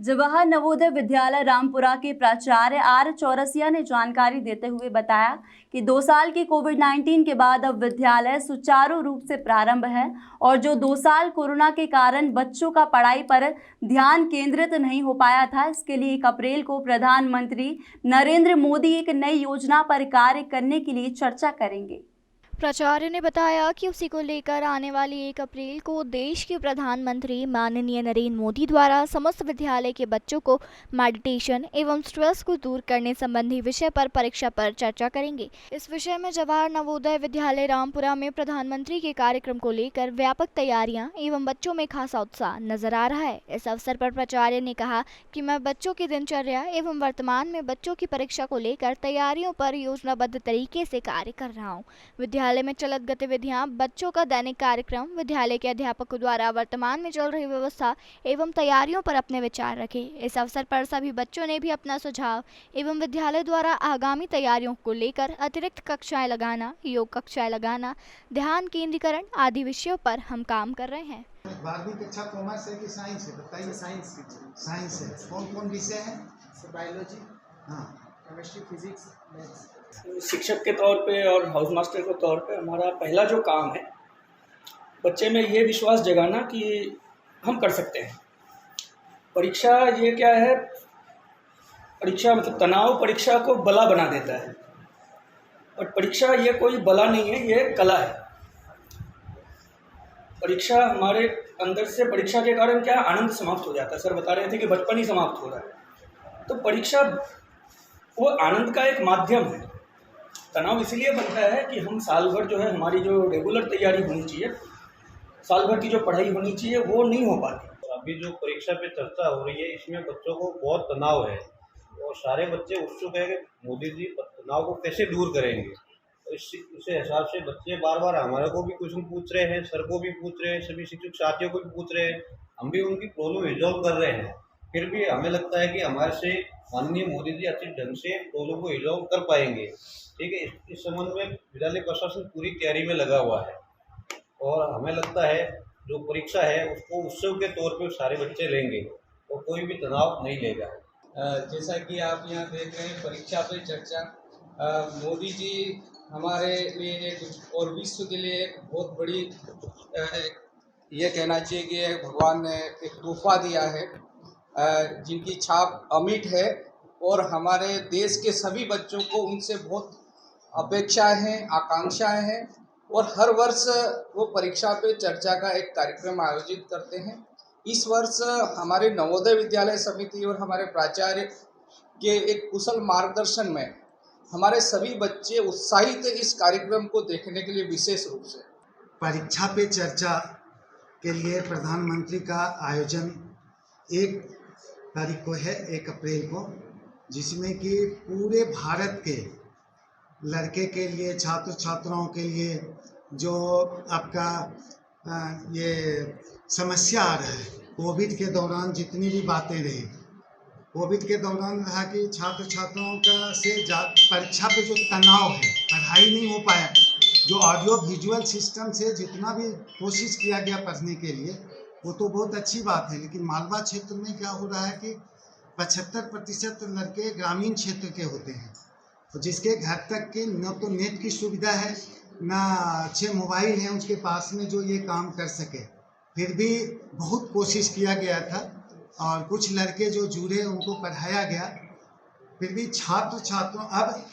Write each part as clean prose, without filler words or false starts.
जवाहर नवोदय विद्यालय रामपुरा के प्राचार्य आर चौरसिया ने जानकारी देते हुए बताया कि 2 साल की कोविड-19 के बाद अब विद्यालय सुचारू रूप से प्रारंभ है और जो 2 साल कोरोना के कारण बच्चों का पढ़ाई पर ध्यान केंद्रित नहीं हो पाया था, इसके लिए 1 अप्रैल को प्रधानमंत्री नरेंद्र मोदी एक नई योजना पर कार्य करने के लिए चर्चा करेंगे। प्राचार्य ने बताया कि उसी को लेकर आने वाली 1 अप्रैल को देश के प्रधानमंत्री माननीय नरेंद्र मोदी द्वारा समस्त विद्यालय के बच्चों को मेडिटेशन एवं स्ट्रेस को दूर करने संबंधी विषय पर परीक्षा पर चर्चा करेंगे। इस विषय में जवाहर नवोदय विद्यालय रामपुरा में प्रधानमंत्री के कार्यक्रम को लेकर व्यापक तैयारियां एवं बच्चों में खासा उत्साह नजर आ रहा है। इस अवसर पर प्राचार्य ने कहा कि मैं बच्चों की दिनचर्या एवं वर्तमान में बच्चों की परीक्षा को लेकर तैयारियों पर योजनाबद्ध तरीके से कार्य कर रहा हूँ। विद्यालय में चलत गतिविधियां, बच्चों का दैनिक कार्यक्रम, विद्यालय के अध्यापकों द्वारा वर्तमान में चल रही व्यवस्था एवं तैयारियों पर अपने विचार रखे। इस अवसर पर सभी बच्चों ने भी अपना सुझाव एवं विद्यालय द्वारा आगामी तैयारियों को लेकर अतिरिक्त कक्षाएं लगाना, योग कक्षाएं लगाना, ध्यान केंद्रीकरण आदि विषयों पर हम काम कर रहे हैं। 12वीं कक्षा कॉमर्स है कि साइंस है? बताइए। साइंस है। कौन कौन विषय है? बायोलॉजी, हाँ, केमिस्ट्री, फिजिक्स, मैथ्स। शिक्षक के तौर पे और हाउस मास्टर के तौर पे हमारा पहला जो काम है, बच्चे में ये विश्वास जगाना कि हम कर सकते हैं। परीक्षा ये क्या है, परीक्षा मतलब तनाव परीक्षा को बला बना देता है, और परीक्षा ये कोई बला नहीं है, ये कला है। परीक्षा हमारे अंदर से, परीक्षा के कारण क्या आनंद समाप्त हो जाता है। सर बता रहे थे कि बचपन ही समाप्त हो रहा है, तो परीक्षा वो आनंद का एक माध्यम है। तनाव इसलिए बनता है कि हम साल भर जो है, हमारी जो रेगुलर तैयारी होनी चाहिए, साल भर की जो पढ़ाई होनी चाहिए, वो नहीं हो पाती। अभी जो परीक्षा पे चर्चा हो रही है, इसमें बच्चों को बहुत तनाव है और सारे बच्चे उत्सुक है कि मोदी जी तनाव को कैसे दूर करेंगे। तो इस हिसाब से बच्चे बार बार हमारे को भी क्वेश्चन पूछ रहे हैं, सर को भी पूछ रहे हैं, सभी शिक्षक साथियों को भी पूछ रहे हैं। हम भी उनकी प्रॉब्लम रिजॉल्व कर रहे हैं। फिर भी हमें लगता है कि हमारे से माननीय मोदी जी अच्छे ढंग से प्रॉब्लम को रिजॉल्व कर पाएंगे। ठीक है, इस संबंध में विद्यालय प्रशासन पूरी तैयारी में लगा हुआ है और हमें लगता है जो परीक्षा है उसको उत्सव के तौर पे सारे बच्चे लेंगे और कोई भी तनाव नहीं लेगा। जैसा कि आप यहाँ देख रहे हैं, परीक्षा पे चर्चा, मोदी जी हमारे लिए एक और विश्व के लिए एक बहुत बड़ी ये कहना चाहिए कि भगवान ने एक तोहफा दिया है, जिनकी छाप अमिट है और हमारे देश के सभी बच्चों को उनसे बहुत अपेक्षाएं हैं, आकांक्षाएं हैं और हर वर्ष वो परीक्षा पे चर्चा का एक कार्यक्रम आयोजित करते हैं। इस वर्ष हमारे नवोदय विद्यालय समिति और हमारे प्राचार्य के एक कुशल मार्गदर्शन में हमारे सभी बच्चे उत्साहित इस कार्यक्रम को देखने के लिए विशेष रूप से। परीक्षा पे चर्चा के लिए प्रधानमंत्री का आयोजन 1 तारीख को है, 1 अप्रैल को, जिसमें कि पूरे भारत के लड़के के लिए, छात्र छात्राओं के लिए जो आपका ये समस्या आ रहा है, कोविड के दौरान जितनी भी बातें रही, कोविड के दौरान रहा कि छात्र छात्राओं का से परीक्षा पे जो तनाव है, पढ़ाई नहीं हो पाया, जो ऑडियो विजुअल सिस्टम से जितना भी कोशिश किया गया पढ़ने के लिए, वो तो बहुत अच्छी बात है, लेकिन मालवा क्षेत्र में क्या हो रहा है कि 75% लड़के ग्रामीण क्षेत्र के होते हैं, तो जिसके घर तक के न तो नेट की सुविधा है, ना अच्छे मोबाइल हैं उसके पास में जो ये काम कर सके। फिर भी बहुत कोशिश किया गया था और कुछ लड़के जो जुड़े उनको पढ़ाया गया। फिर भी छात्र छात्राओं, अब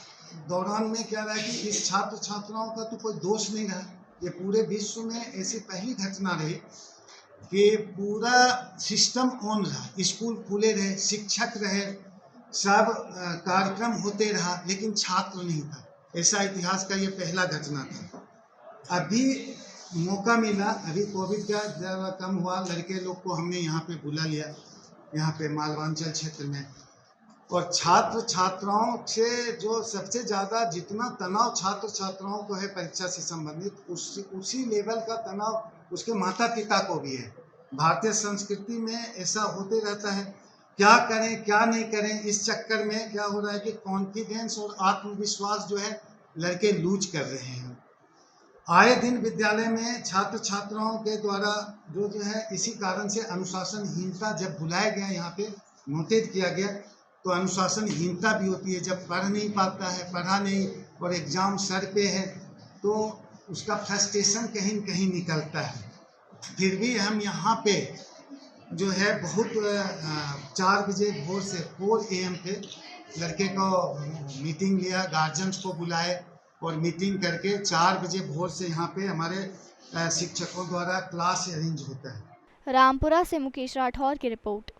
दौरान में क्या रहा कि इस छात्र छात्राओं का तो कोई दोष नहीं रहा। ये पूरे विश्व में ऐसी पहली घटना रही कि पूरा सिस्टम ऑन रहा, स्कूल खुले रहे, शिक्षक रहे, सब कार्यक्रम होते रहा, लेकिन छात्र नहीं था। ऐसा इतिहास का ये पहला घटना था। अभी मौका मिला, अभी कोविड का ज़्यादा कम हुआ, लड़के लोग को हमने यहाँ पे बुला लिया, यहाँ पे मालवांचल क्षेत्र में, और छात्र छात्राओं से जो सबसे ज़्यादा जितना तनाव छात्र छात्राओं को है परीक्षा से संबंधित, उसी लेवल का तनाव उसके माता पिता को भी है। भारतीय संस्कृति में ऐसा होते रहता है, क्या करें क्या नहीं करें, इस चक्कर में क्या हो रहा है कि कॉन्फिडेंस और आत्मविश्वास जो है लड़के लूज कर रहे हैं। आए दिन विद्यालय में छात्र छात्राओं के द्वारा जो है इसी कारण से अनुशासनहीनता, जब बुलाया गया यहाँ पे नोटेड किया गया, तो अनुशासनहीनता भी होती है। जब पढ़ नहीं पाता है, पढ़ा नहीं और एग्ज़ाम सर पे है, तो उसका फ्रस्ट्रेशन कहीं न कहीं निकलता है। फिर भी हम यहाँ पे जो है बहुत 4 बजे भोर से 4 AM पे लड़के को मीटिंग लिया, गार्जियंस को बुलाए और मीटिंग करके 4 बजे भोर से यहाँ पे हमारे शिक्षकों द्वारा क्लास अरेंज होता है। रामपुरा से मुकेश राठौर की रिपोर्ट।